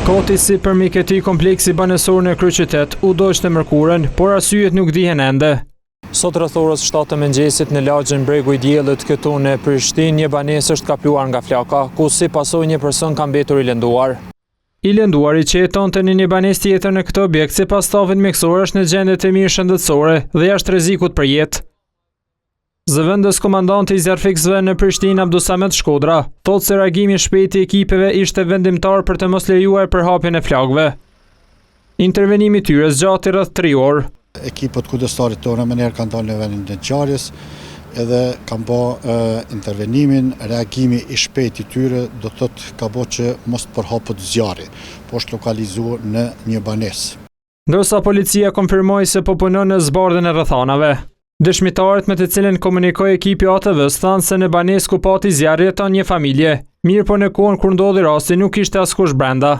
Koti si përmiketi kompleksi banesor në Kryeqytet u doq të mërkurën, por arsyet nuk dihen ende. Sot rreth orës 7 të mëngjesit në lagjin Bregu i Diellit këtu në Prishtinë, një banesë është kapluar nga flaka, ku si pasojë një person ka mbetur i lënduar. I lënduari që jetonte në një banesë tjetër në këtë objekt, sipas stafit mjekësor është në gjendje të mirë shëndetësore dhe jashtë rrezikut për jetë. Zëvendës komandanti i zjarfikësve në Prishtinë Abdusamet Shkodra thotë se reagimi i shpejtë i ekipeve ishte vendimtar për të mos lejuar përhapjen e flakëve. Intervenimi i tyre zgjati rreth 3 orë. Ekipët kujdestarit tonë më herë kanë dalë në vendin e ngjarjes edhe kanë bë intervenimin, reagimi i shpejtë i tyre do thotë ka bërë që mos përhapet zjarri, po është lokalizuar në një banesë. Ndërsa policia konfirmoi se po punon në zbardhjen e rrethanave. Dëshmitarët me të cilën komunikoi ekipi ATV-s thanë se në banesë ku pati zjarri jeton një familje, mirë po në kohën kur ndodhi rasti nuk ishte askush brenda.